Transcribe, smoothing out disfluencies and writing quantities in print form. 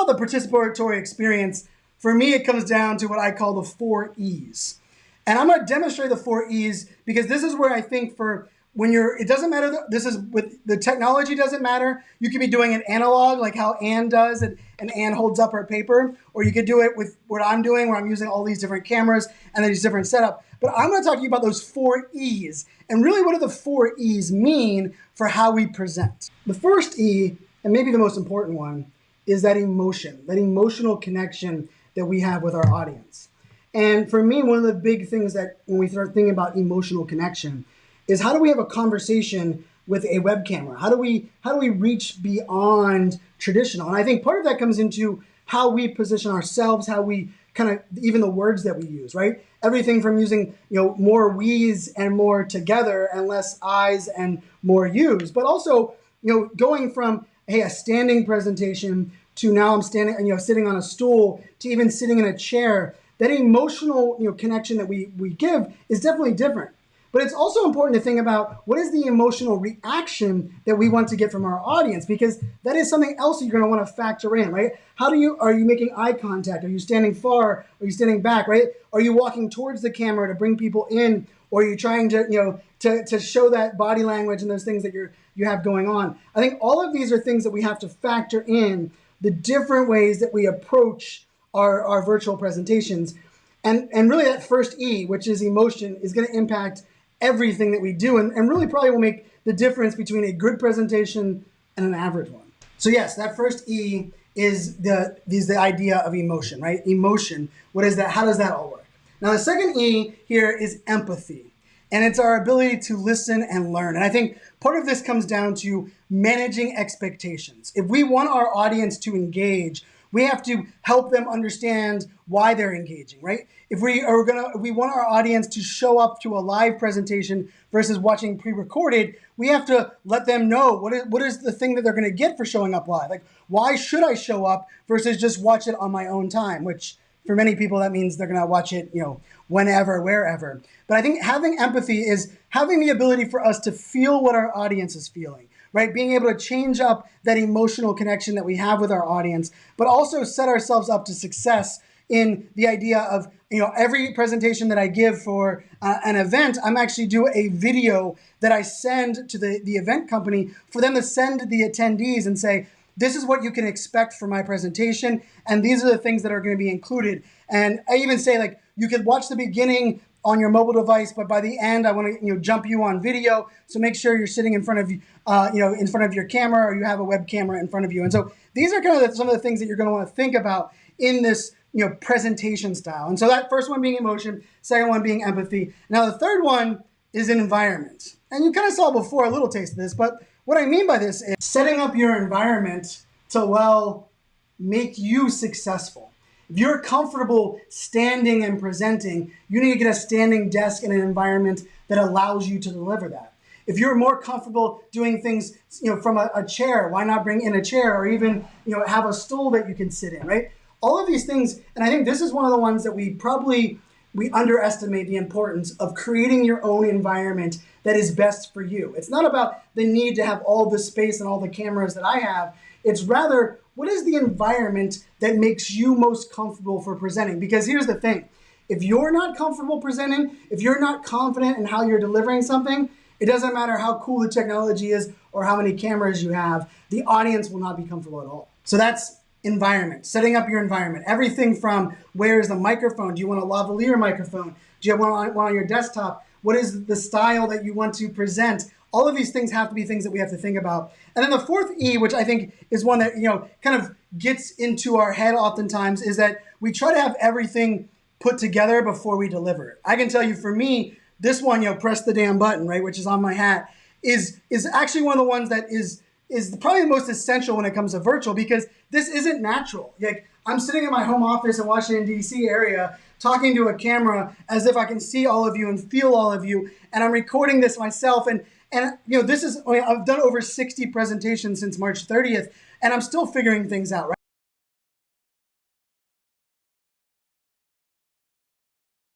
about the participatory experience, for me, it comes down to what I call the 4 E's. And I'm going to demonstrate the 4 E's because this is where I think for when you're, it doesn't matter, this is with the technology doesn't matter. You could be doing it analog, like how Ann does, and Ann holds up her paper, or you could do it with what I'm doing, where I'm using all these different cameras and these different setup. But I'm going to talk to you about those 4 E's, and really what do the 4 E's mean for how we present. The first E, and maybe the most important one, is that emotion, that emotional connection that we have with our audience. And for me, one of the big things that when we start thinking about emotional connection is how do we have a conversation with a web camera? How do we reach beyond traditional? And I think part of that comes into how we position ourselves, how we kind of, even the words that we use, right? Everything from using, more we's and more together and less I's and more you's, but also, going from, hey, a standing presentation to now I'm standing, sitting on a stool to even sitting in a chair. That emotional, connection that we give is definitely different. But it's also important to think about what is the emotional reaction that we want to get from our audience, because that is something else you're going to want to factor in, right? Are you making eye contact? Are you standing far? Are you standing back, right? Are you walking towards the camera to bring people in? Or are you trying to, to show that body language and those things that you have going on? I think all of these are things that we have to factor in, the different ways that we approach our virtual presentations. And really that first E, which is emotion, is going to impact everything that we do, and really probably will make the difference between a good presentation and an average one. So yes, that first E is the idea of emotion, right? Emotion, what is that? How does that all work? Now the second E here is empathy, and it's our ability to listen and learn. And I think part of this comes down to managing expectations. If we want our audience to engage, we have to help them understand why they're engaging, right? If we want our audience to show up to a live presentation versus watching pre-recorded, we have to let them know what is the thing that they're going to get for showing up live. Like, why should I show up versus just watch it on my own time? Which for many people that means they're going to watch it, whenever, wherever. But I think having empathy is having the ability for us to feel what our audience is feeling. Right? Being able to change up that emotional connection that we have with our audience, but also set ourselves up to success in the idea of, every presentation that I give for an event, I'm actually do a video that I send to the event company for them to send to the attendees and say, this is what you can expect for my presentation, and these are the things that are going to be included. And I even say, like, you could watch the beginning on your mobile device, but by the end, I want to jump you on video. So make sure you're sitting in front of in front of your camera, or you have a web camera in front of you. And so these are kind of some of the things that you're going to want to think about in this presentation style. And so that first one being emotion, second one being empathy. Now the third one is an environment, and you kind of saw before a little taste of this, but what I mean by this is setting up your environment to make you successful. If you're comfortable standing and presenting, you need to get a standing desk in an environment that allows you to deliver that. If you're more comfortable doing things, from a chair, why not bring in a chair, or even, have a stool that you can sit in, right? All of these things, and I think this is one of the ones that we underestimate the importance of creating your own environment that is best for you. It's not about the need to have all the space and all the cameras that I have. It's rather, what is the environment that makes you most comfortable for presenting? Because here's the thing, if you're not comfortable presenting, if you're not confident in how you're delivering something, it doesn't matter how cool the technology is or how many cameras you have, the audience will not be comfortable at all. So that's environment, setting up your environment. Everything from, where is the microphone? Do you want a lavalier microphone? Do you want one on your desktop? What is the style that you want to present? All of these things have to be things that we have to think about. And then the fourth E, which I think is one that, kind of gets into our head oftentimes, is that we try to have everything put together before we deliver it. I can tell you, for me, this one, press the damn button, right, which is on my hat, is actually one of the ones that is probably the most essential when it comes to virtual, because this isn't natural. Like, I'm sitting in my home office in Washington, D.C. area, talking to a camera as if I can see all of you and feel all of you, and I'm recording this myself. And I've done over 60 presentations since March 30th, and I'm still figuring things out, right?